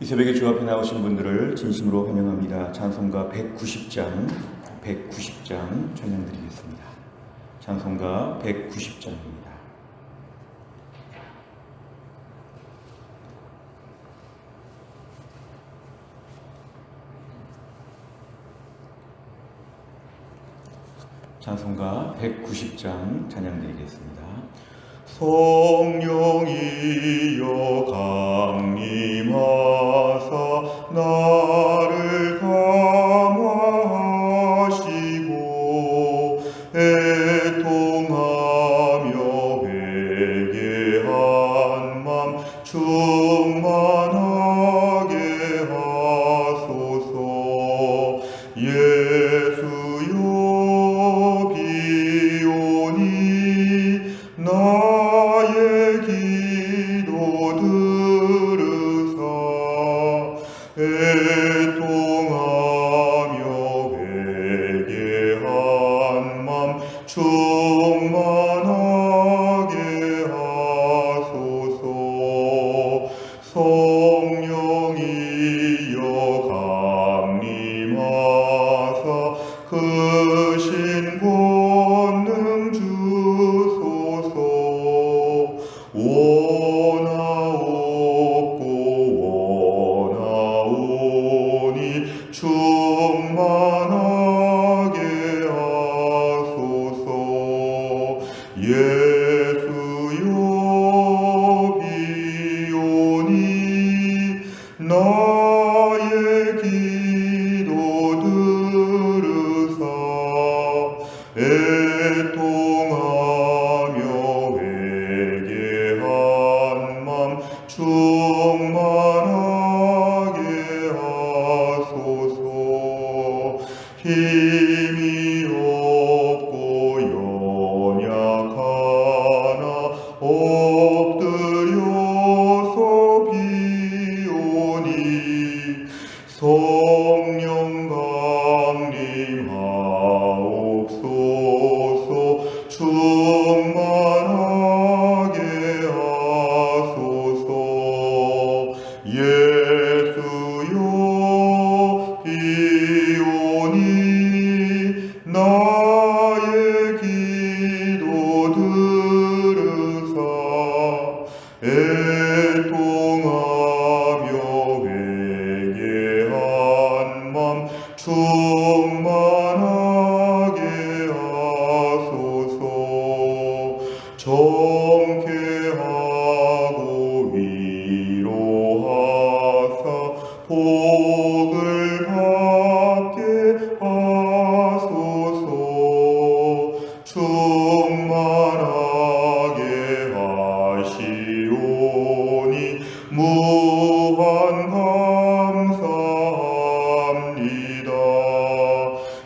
이 새벽에 주 앞에 나오신 분들을 진심으로 환영합니다. 찬송가 190장 찬양드리겠습니다. 찬송가 190장입니다. 찬송가 190장 찬양드리겠습니다. 성령이여 강림하사 나를 감화하시고 애통하며 회개한 맘 충만하게 하소서. 예수여 나의 기도 들으사 애통하며 회개한 맘 충만하게 하소서. 성령이여 강림하사 크신 권능 주소서. 원하옵고 원하오니 충만하게 하소서. 예수여 비오니 나의 기도 들으사 애통하며 회개한 맘 충만하게 하소서. 힘이 없고 연약하나 엎드려서 비오니 성령 강림하옵소서. 충만하게 하소서. 예수여 비오니 나의 기도 들으사 애통하며 회개한 맘 충만하게 하소서. 정케하고 위로하사 복을 받게 하소서. 충만하게 하시오니 무한 감사합니다.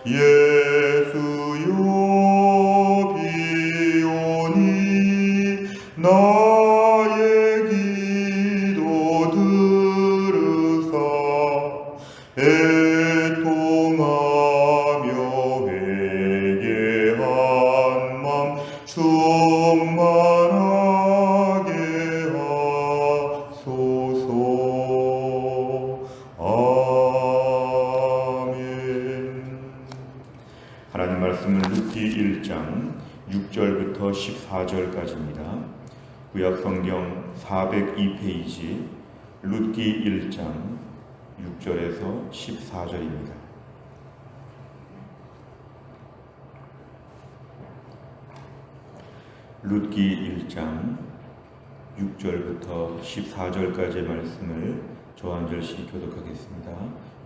예수여 비오니 나의 기도 들으사 애통하며 회개한 맘 충만하게 하소서. 아멘. 하나님 말씀은 룻기 1장 6절부터 14절까지입니다. 구약성경 402페이지 룻기 1장 6절에서 14절입니다. 룻기 1장 6절부터 14절까지의 말씀을 저 한 절씩 교독하겠습니다.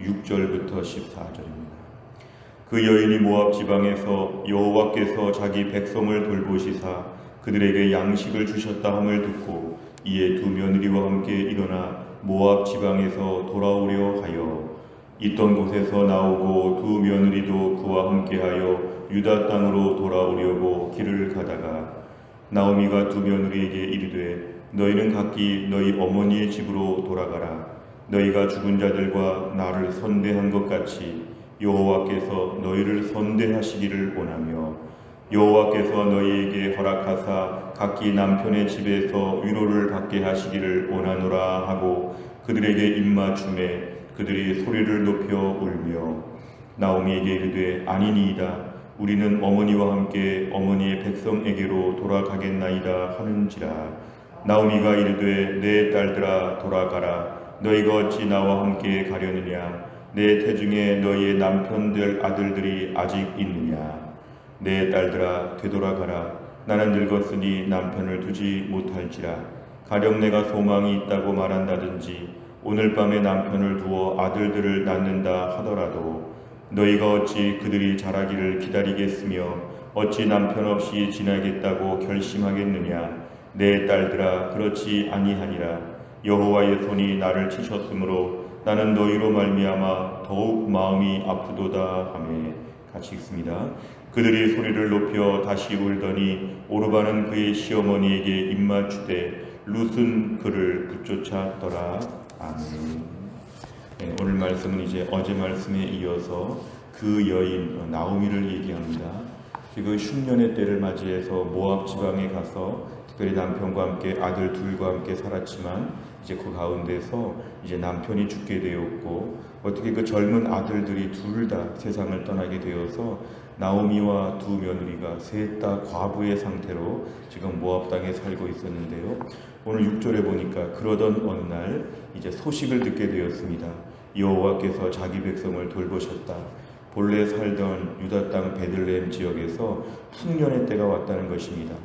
6절부터 14절입니다. 그 여인이 모압 지방에서 여호와께서 자기 백성을 돌보시사 그들에게 양식을 주셨다 함을 듣고 이에 두 며느리와 함께 일어나 모압 지방에서 돌아오려 하여 있던 곳에서 나오고 두 며느리도 그와 함께하여 유다 땅으로 돌아오려고 길을 가다가 나오미가 두 며느리에게 이르되 너희는 각기 너희 어머니의 집으로 돌아가라. 너희가 죽은 자들과 나를 선대한 것 같이 여호와께서 너희를 선대하시기를 원하며 여호와께서 너희에게 허락하사 각기 남편의 집에서 위로를 받게 하시기를 원하노라 하고 그들에게 입맞춤에 그들이 소리를 높여 울며 나오미에게 이르되 아니니이다. 우리는 어머니와 함께 어머니의 백성에게로 돌아가겠나이다 하는지라. 나오미가 이르되 내 딸들아 돌아가라. 너희가 어찌 나와 함께 가려느냐. 내 태중에 너희의 남편들 아들들이 아직 있느냐. 내 딸들아 되돌아가라. 나는 늙었으니 남편을 두지 못할지라. 가령 내가 소망이 있다고 말한다든지 오늘 밤에 남편을 두어 아들들을 낳는다 하더라도 너희가 어찌 그들이 자라기를 기다리겠으며 어찌 남편 없이 지나겠다고 결심하겠느냐. 내 딸들아 그렇지 아니하니라. 여호와의 손이 나를 치셨으므로 나는 너희로 말미암아 더욱 마음이 아프도다 하매. 같이 읽습니다. 그들이 소리를 높여 다시 울더니 오르바는 그의 시어머니에게 입맞추되 룻은 그를 붙쫓았더라. 아멘. 네, 오늘 말씀은 이제 어제 말씀에 이어서 그 여인 나오미를 얘기합니다. 지금 흉년의 때를 맞이해서 모압 지방에 가서 특별히 남편과 함께 아들 둘과 함께 살았지만 이제 그 가운데서 이제 남편이 죽게 되었고 어떻게 그 젊은 아들들이 둘 다 세상을 떠나게 되어서 나오미와 두 며느리가 셋 다 과부의 상태로 지금 모압 땅에 살고 있었는데요. 오늘 6절에 보니까 그러던 어느 날 이제 소식을 듣게 되었습니다. 여호와께서 자기 백성을 돌보셨다. 본래 살던 유다 땅 베들레헴 지역에서 흉년의 때가 왔다는 것입니다.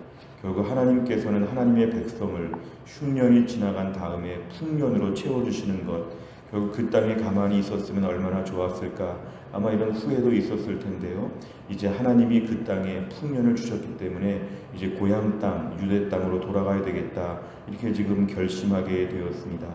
결국 하나님께서는 하나님의 백성을 흉년이 지나간 다음에 풍년으로 채워주시는 것, 결국 그 땅에 가만히 있었으면 얼마나 좋았을까. 아마 이런 후회도 있었을 텐데요. 이제 하나님이 그 땅에 풍년을 주셨기 때문에 이제 고향 땅, 유대 땅으로 돌아가야 되겠다. 이렇게 지금 결심하게 되었습니다.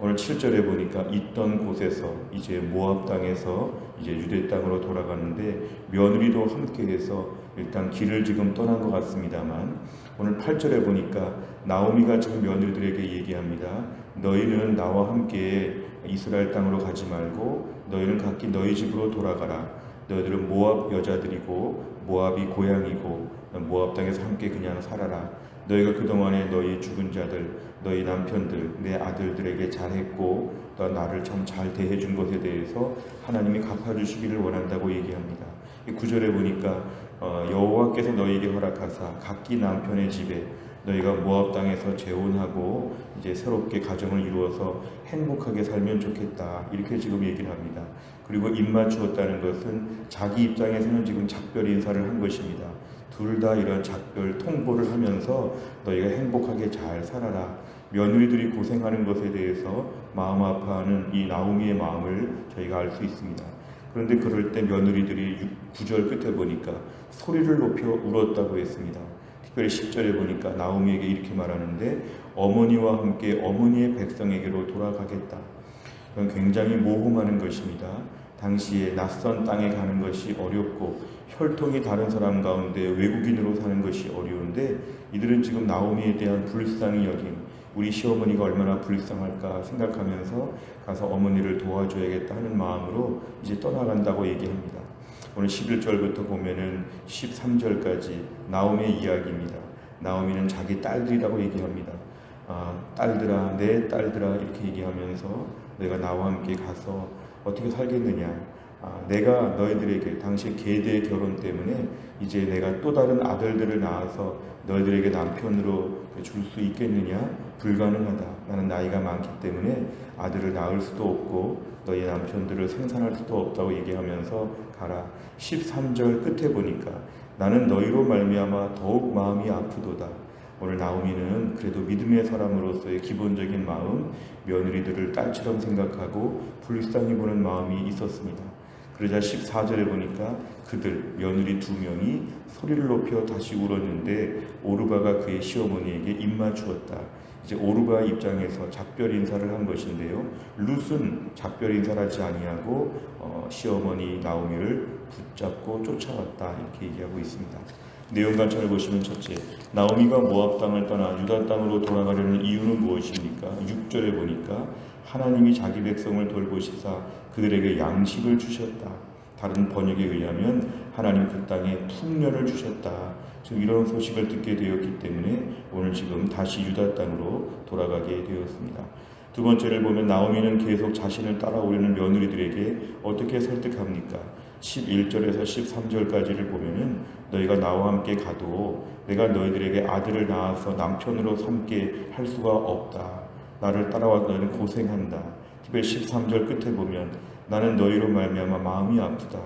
오늘 7절에 보니까 있던 곳에서 이제 모압 땅에서 이제 유대 땅으로 돌아가는데 며느리도 함께해서 일단 길을 지금 떠난 것 같습니다만 오늘 8절에 보니까 나오미가 지금 며느리들에게 얘기합니다. 너희는 나와 함께 이스라엘 땅으로 가지 말고 너희는 각기 너희 집으로 돌아가라. 너희들은 모압 여자들이고 모압이 고향이고 모압 땅에서 함께 그냥 살아라. 너희가 그동안에 너희 죽은 자들, 너희 남편들, 내 아들들에게 잘했고 또 나를 참 잘 대해준 것에 대해서 하나님이 갚아주시기를 원한다고 얘기합니다. 9절에 보니까 여호와께서 너희에게 허락하사 각기 남편의 집에 너희가 모압 땅에서 재혼하고 이제 새롭게 가정을 이루어서 행복하게 살면 좋겠다. 이렇게 지금 얘기를 합니다. 그리고 입맞추었다는 것은 자기 입장에서는 지금 작별 인사를 한 것입니다. 둘 다 이런 작별 통보를 하면서 너희가 행복하게 잘 살아라. 며느리들이 고생하는 것에 대해서 마음 아파하는 이 나오미의 마음을 저희가 알 수 있습니다. 그런데 그럴 때 며느리들이 9절 끝에 보니까 소리를 높여 울었다고 했습니다. 특별히 10절에 보니까 나오미에게 이렇게 말하는데 어머니와 함께 어머니의 백성에게로 돌아가겠다. 그건 굉장히 모험하는 것입니다. 당시에 낯선 땅에 가는 것이 어렵고 혈통이 다른 사람 가운데 외국인으로 사는 것이 어려운데 이들은 지금 나오미에 대한 불쌍히 여김, 우리 시어머니가 얼마나 불쌍할까 생각하면서 가서 어머니를 도와줘야겠다 하는 마음으로 이제 떠나간다고 얘기합니다. 오늘 11절부터 보면은 13절까지 나오미의 이야기입니다. 나오미는 자기 딸들이라고 얘기합니다. 딸들아, 내 딸들아 이렇게 얘기하면서 내가 나와 함께 가서 어떻게 살겠느냐. 내가 너희들에게 당시 계대 결혼 때문에 이제 내가 또 다른 아들들을 낳아서 너희들에게 남편으로 줄 수 있겠느냐? 불가능하다. 나는 나이가 많기 때문에 아들을 낳을 수도 없고 너희 남편들을 생산할 수도 없다고 얘기하면서 가라. 13절 끝에 보니까 나는 너희로 말미암아 더욱 마음이 아프도다. 오늘 나오미는 그래도 믿음의 사람으로서의 기본적인 마음, 며느리들을 딸처럼 생각하고 불쌍히 보는 마음이 있었습니다. 그러자 14절에 보니까 그들 며느리 2명이 소리를 높여 다시 울었는데 오르바가 그의 시어머니에게 입맞추었다. 이제 오르바 입장에서 작별 인사를 한 것인데요. 룻은 작별 인사를 하지 아니하고 시어머니 나오미를 붙잡고 쫓아왔다. 이렇게 얘기하고 있습니다. 내용 관찰을 보시면 첫째, 나오미가 모압 땅을 떠나 유다 땅으로 돌아가려는 이유는 무엇입니까? 6절에 보니까 하나님이 자기 백성을 돌보시사 그들에게 양식을 주셨다. 다른 번역에 의하면 하나님 그 땅에 풍년을 주셨다. 지금 이런 소식을 듣게 되었기 때문에 오늘 지금 다시 유다 땅으로 돌아가게 되었습니다. 두 번째를 보면 나오미는 계속 자신을 따라오려는 며느리들에게 어떻게 설득합니까? 11절에서 13절까지를 보면은 너희가 나와 함께 가도 내가 너희들에게 아들을 낳아서 남편으로 삼게 할 수가 없다. 나를 따라와 너희는 고생한다. 특별히 13절 끝에 보면 나는 너희로 말미암아 마음이 아프다.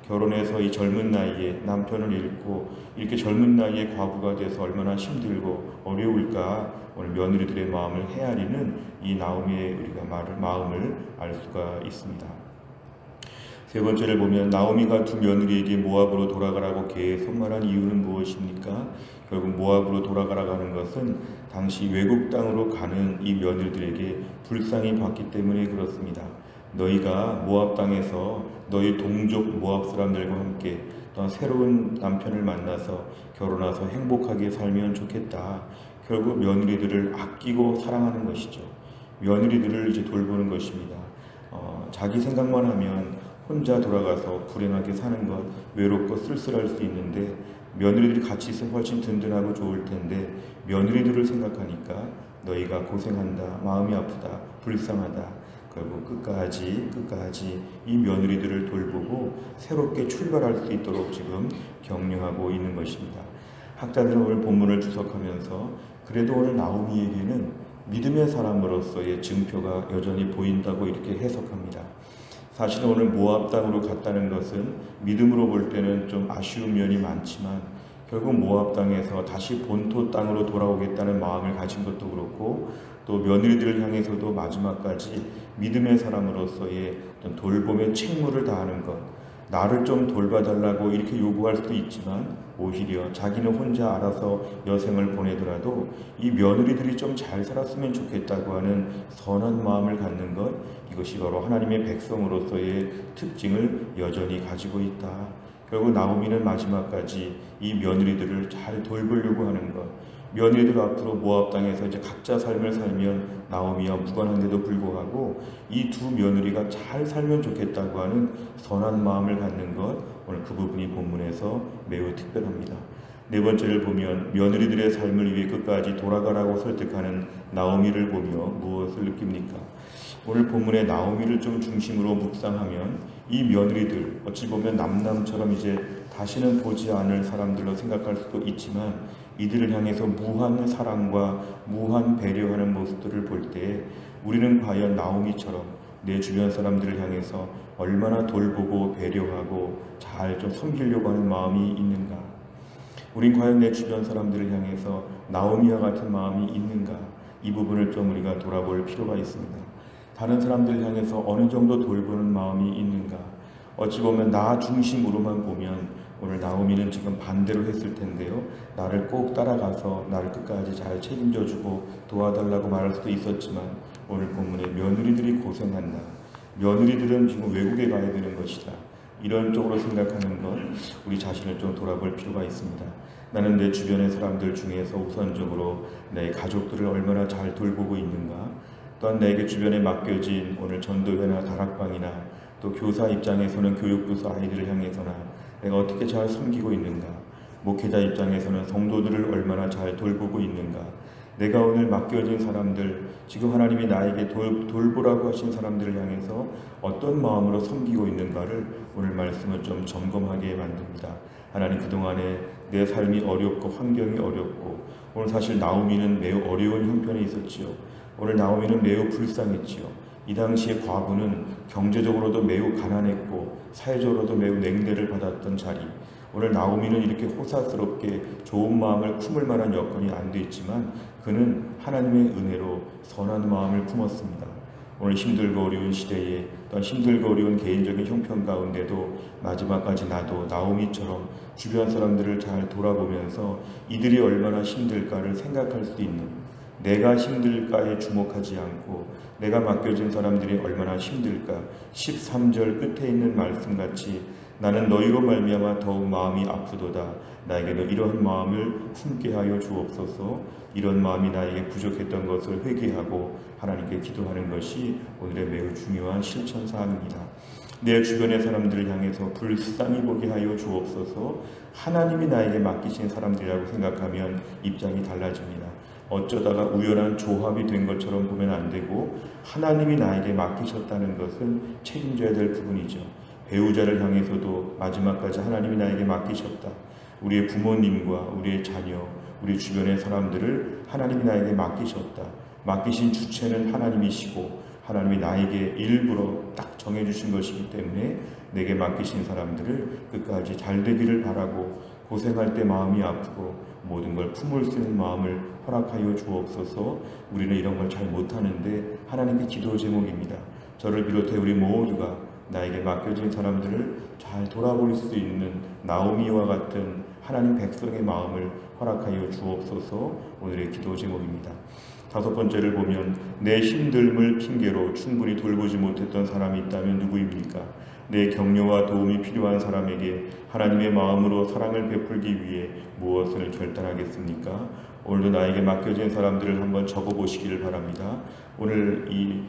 결혼해서 이 젊은 나이에 남편을 잃고 이렇게 젊은 나이에 과부가 돼서 얼마나 힘들고 어려울까. 오늘 며느리들의 마음을 헤아리는 이 나오미의 우리가 마음을 알 수가 있습니다. 세 번째를 보면 나오미가 두 며느리에게 모압으로 돌아가라고 계속 말한 이유는 무엇입니까? 결국 모압으로 돌아가라고 하는 것은 당시 외국 땅으로 가는 이 며느리들에게 불쌍히 봤기 때문에 그렇습니다. 너희가 모압 땅에서 너희 동족 모압 사람들과 함께 또한 새로운 남편을 만나서 결혼해서 행복하게 살면 좋겠다. 결국 며느리들을 아끼고 사랑하는 것이죠. 며느리들을 이제 돌보는 것입니다. 자기 생각만 하면 혼자 돌아가서 불행하게 사는 것, 외롭고 쓸쓸할 수 있는데 며느리들이 같이 있으면 훨씬 든든하고 좋을 텐데 며느리들을 생각하니까 너희가 고생한다, 마음이 아프다, 불쌍하다. 결국 끝까지 이 며느리들을 돌보고 새롭게 출발할 수 있도록 지금 격려하고 있는 것입니다. 학자들은 오늘 본문을 주석하면서 그래도 오늘 나오미에게는 믿음의 사람으로서의 증표가 여전히 보인다고 이렇게 해석합니다. 사실 오늘 모압 땅으로 갔다는 것은 믿음으로 볼 때는 좀 아쉬운 면이 많지만 결국 모압 땅에서 다시 본토 땅으로 돌아오겠다는 마음을 가진 것도 그렇고 또 며느리들을 향해서도 마지막까지 믿음의 사람으로서의 어떤 돌봄의 책무를 다하는 것, 나를 좀 돌봐달라고 이렇게 요구할 수도 있지만 오히려 자기는 혼자 알아서 여생을 보내더라도 이 며느리들이 좀 잘 살았으면 좋겠다고 하는 선한 마음을 갖는 것, 이것이 바로 하나님의 백성으로서의 특징을 여전히 가지고 있다. 결국 나오미는 마지막까지 이 며느리들을 잘 돌보려고 하는 것, 며느리들 앞으로 모압 땅에서 이제 각자 삶을 살면 나오미와 무관한데도 불구하고 이 두 며느리가 잘 살면 좋겠다고 하는 선한 마음을 갖는 것, 오늘 그 부분이 본문에서 매우 특별합니다. 네 번째를 보면 며느리들의 삶을 위해 끝까지 돌아가라고 설득하는 나오미를 보며 무엇을 느낍니까? 오늘 본문의 나오미를 좀 중심으로 묵상하면 이 며느리들 어찌 보면 남남처럼 이제 다시는 보지 않을 사람들로 생각할 수도 있지만 이들을 향해서 무한 사랑과 무한 배려하는 모습들을 볼 때 우리는 과연 나오미처럼 내 주변 사람들을 향해서 얼마나 돌보고 배려하고 잘 좀 섬기려고 하는 마음이 있는가? 우린 과연 내 주변 사람들을 향해서 나오미와 같은 마음이 있는가? 이 부분을 좀 우리가 돌아볼 필요가 있습니다. 다른 사람들을 향해서 어느 정도 돌보는 마음이 있는가? 어찌 보면 나 중심으로만 보면 오늘 나오미는 지금 반대로 했을 텐데요. 나를 꼭 따라가서 나를 끝까지 잘 책임져주고 도와달라고 말할 수도 있었지만 오늘 본문에 며느리들이 고생한다. 며느리들은 지금 외국에 가야 되는 것이다. 이런 쪽으로 생각하는 건 우리 자신을 좀 돌아볼 필요가 있습니다. 나는 내 주변의 사람들 중에서 우선적으로 내 가족들을 얼마나 잘 돌보고 있는가? 또한 내게 주변에 맡겨진 오늘 전도회나 다락방이나 또 교사 입장에서는 교육부서 아이들을 향해서나 내가 어떻게 잘 섬기고 있는가? 목회자 입장에서는 성도들을 얼마나 잘 돌보고 있는가? 내가 오늘 맡겨진 사람들, 지금 하나님이 나에게 돌보라고 하신 사람들을 향해서 어떤 마음으로 섬기고 있는가를 오늘 말씀을 좀 점검하게 만듭니다. 하나님, 그동안에 내 삶이 어렵고 환경이 어렵고 오늘 사실 나오미는 매우 어려운 형편에 있었지요. 오늘 나오미는 매우 불쌍했지요. 이 당시에 과부는 경제적으로도 매우 가난했고 사회적으로도 매우 냉대를 받았던 자리, 오늘 나오미는 이렇게 호사스럽게 좋은 마음을 품을 만한 여건이 안 돼 있지만 그는 하나님의 은혜로 선한 마음을 품었습니다. 오늘 힘들고 어려운 시대에 또한 힘들고 어려운 개인적인 형편 가운데도 마지막까지 나도 나오미처럼 주변 사람들을 잘 돌아보면서 이들이 얼마나 힘들까를 생각할 수 있는, 내가 힘들까에 주목하지 않고 내가 맡겨진 사람들이 얼마나 힘들까 13절 끝에 있는 말씀같이 나는 너희로 말미암아 더욱 마음이 아프도다. 나에게도 이러한 마음을 품게 하여 주옵소서. 이런 마음이 나에게 부족했던 것을 회개하고 하나님께 기도하는 것이 오늘의 매우 중요한 실천 사항입니다. 내 주변의 사람들을 향해서 불쌍히 보게 하여 주옵소서. 하나님이 나에게 맡기신 사람들이라고 생각하면 입장이 달라집니다. 어쩌다가 우연한 조합이 된 것처럼 보면 안 되고, 하나님이 나에게 맡기셨다는 것은 책임져야 될 부분이죠. 배우자를 향해서도 마지막까지 하나님이 나에게 맡기셨다. 우리의 부모님과 우리의 자녀, 우리 주변의 사람들을 하나님이 나에게 맡기셨다. 맡기신 주체는 하나님이시고 하나님이 나에게 일부러 딱 정해주신 것이기 때문에 내게 맡기신 사람들을 끝까지 잘 되기를 바라고, 고생할 때 마음이 아프고 모든 걸 품을 수 있는 마음을 허락하여 주옵소서. 우리는 이런 걸 잘 못하는데 하나님께 기도 제목입니다. 저를 비롯해 우리 모두가 나에게 맡겨진 사람들을 잘 돌아볼 수 있는 나오미와 같은 하나님 백성의 마음을 허락하여 주옵소서. 오늘의 기도 제목입니다. 다섯 번째를 보면, 내 힘듦을 핑계로 충분히 돌보지 못했던 사람이 있다면 누구입니까? 내 격려와 도움이 필요한 사람에게 하나님의 마음으로 사랑을 베풀기 위해 무엇을 결단하겠습니까? 오늘도 나에게 맡겨진 사람들을 한번 적어보시기를 바랍니다. 오늘 이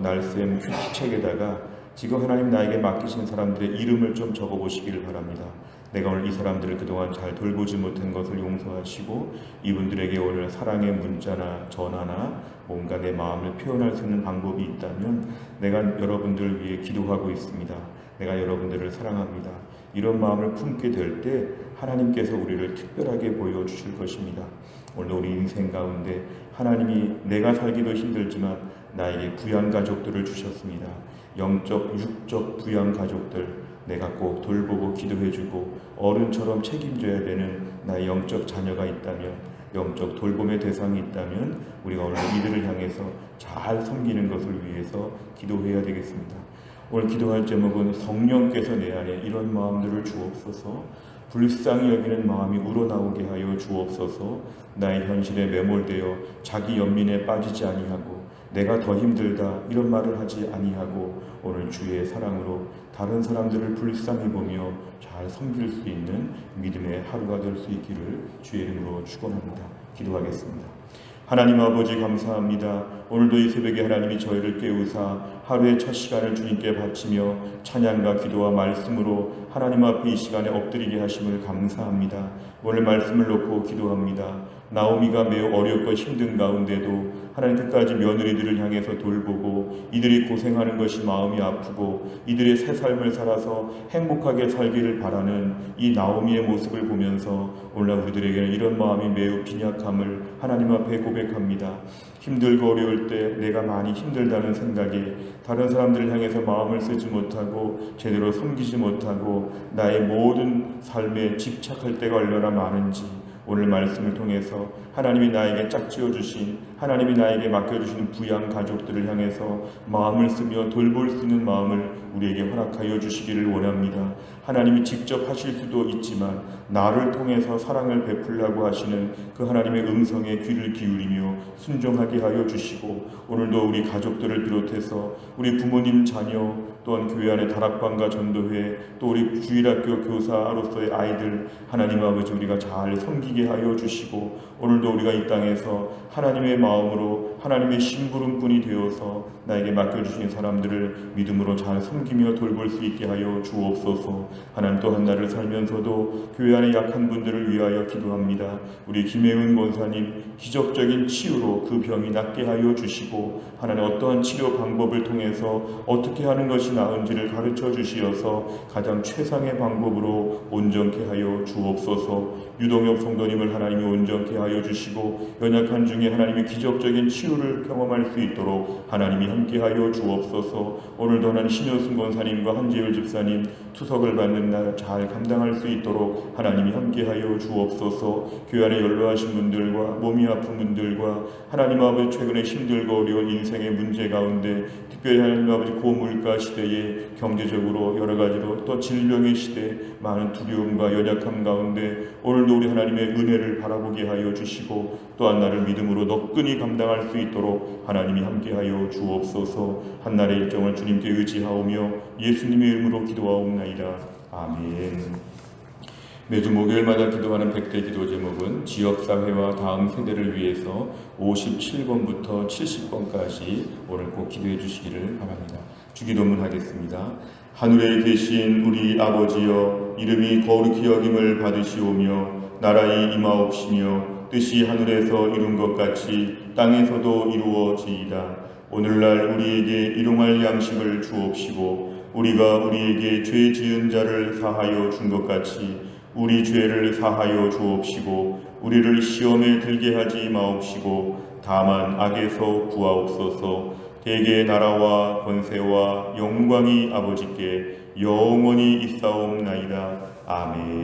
날쌤 큐티책에다가 지금 하나님 나에게 맡기신 사람들의 이름을 좀 적어보시기를 바랍니다. 내가 오늘 이 사람들을 그동안 잘 돌보지 못한 것을 용서하시고, 이분들에게 오늘 사랑의 문자나 전화나 뭔가 내 마음을 표현할 수 있는 방법이 있다면 내가 여러분들을 위해 기도하고 있습니다. 내가 여러분들을 사랑합니다. 이런 마음을 품게 될 때 하나님께서 우리를 특별하게 보여주실 것입니다. 오늘 우리 인생 가운데 하나님이 내가 살기도 힘들지만 나에게 부양가족들을 주셨습니다. 영적, 육적 부양가족들, 내가 꼭 돌보고 기도해주고 어른처럼 책임져야 되는 나의 영적 자녀가 있다면, 영적 돌봄의 대상이 있다면 우리가 오늘 이들을 향해서 잘 섬기는 것을 위해서 기도해야 되겠습니다. 오늘 기도할 제목은 성령께서 내 안에 이런 마음들을 주옵소서. 불쌍히 여기는 마음이 우러나오게 하여 주옵소서. 나의 현실에 매몰되어 자기 연민에 빠지지 아니하고 내가 더 힘들다 이런 말을 하지 아니하고 오늘 주의 사랑으로 다른 사람들을 불쌍히 보며 잘 섬길 수 있는 믿음의 하루가 될 수 있기를 주의 이름으로 축원합니다. 기도하겠습니다. 하나님 아버지 감사합니다. 오늘도 이 새벽에 하나님이 저희를 깨우사 하루의 첫 시간을 주님께 바치며 찬양과 기도와 말씀으로 하나님 앞에 이 시간에 엎드리게 하심을 감사합니다. 오늘 말씀을 놓고 기도합니다. 나오미가 매우 어렵고 힘든 가운데도 하나님 끝까지 며느리들을 향해서 돌보고 이들이 고생하는 것이 마음이 아프고 이들의 새 삶을 살아서 행복하게 살기를 바라는 이 나오미의 모습을 보면서 오늘날 우리들에게는 이런 마음이 매우 빈약함을 하나님 앞에 고백합니다. 힘들고 어려울 때 내가 많이 힘들다는 생각에 다른 사람들을 향해서 마음을 쓰지 못하고 제대로 섬기지 못하고 나의 모든 삶에 집착할 때가 얼마나 많은지 오늘 말씀을 통해서 하나님이 나에게 짝지어 주신, 하나님이 나에게 맡겨주신 부양 가족들을 향해서 마음을 쓰며 돌볼 수 있는 마음을 우리에게 허락하여 주시기를 원합니다. 하나님이 직접 하실 수도 있지만 나를 통해서 사랑을 베풀라고 하시는 그 하나님의 음성에 귀를 기울이며 순종하게 하여 주시고, 오늘도 우리 가족들을 비롯해서 우리 부모님, 자녀, 또한 교회 안의 다락방과 전도회, 또 우리 주일학교 교사로서의 아이들 하나님 아버지 우리가 잘 섬기게 하여 주시고, 오늘도 우리가 이 땅에서 하나님의 마음으로 하나님의 심부름꾼이 되어서 나에게 맡겨주신 사람들을 믿음으로 잘 섬기며 돌볼 수 있게 하여 주옵소서. 하나님 또한 나를 살면서도 교회 안에 약한 분들을 위하여 기도합니다. 우리 김혜은 권사님 기적적인 치유로 그 병이 낫게 하여 주시고, 하나님 어떠한 치료 방법을 통해서 어떻게 하는 것이 나은지를 가르쳐 주시어서 가장 최상의 방법으로 온전케 하여 주옵소서. 유동엽 성도님을 하나님이 온전케 하여 주시고 연약한 중에 하나님의 기적적인 치유를 경험할 수 있도록 하나님이 함께하여 주옵소서. 오늘도 하나님 신효승 권사님과 한재율 집사님 투석을 받는 날 잘 감당할 수 있도록 하나님이 함께하여 주옵소서. 교회 안에 연로하신 분들과 몸이 아픈 분들과 하나님 아버지 최근에 힘들고 어려운 인생의 문제 가운데, 특별히 하나님 아버지 고물가 시대에 경제적으로 여러 가지로 또 질병의 시대 많은 두려움과 연약함 가운데 오늘도 우리 하나님의 은혜를 바라보게 하여 주시고 또한 나를 믿음으로 너끈히 감당할 수 있도록 하나님이 함께하여 주옵소서. 한날의 일정을 주님께 의지하오며 예수님의 이름으로 기도하옵나이다. 아멘. 매주 목요일마다 기도하는 100대 기도 제목은 지역사회와 다음 세대를 위해서 57번부터 70번까지 오늘 꼭 기도해 주시기를 바랍니다. 주기도문 하겠습니다. 하늘에 계신 우리 아버지여, 이름이 거룩히 여김을 받으시오며 나라의 임하옵시며 뜻이 하늘에서 이룬 것 같이 땅에서도 이루어지이다. 오늘날 우리에게 일용할 양식을 주옵시고 우리가 우리에게 죄 지은 자를 사하여 준 것 같이 우리 죄를 사하여 주옵시고 우리를 시험에 들게 하지 마옵시고 다만 악에서 구하옵소서. 대개 나라와 권세와 영광이 아버지께 영원히 있사옵나이다. 아멘.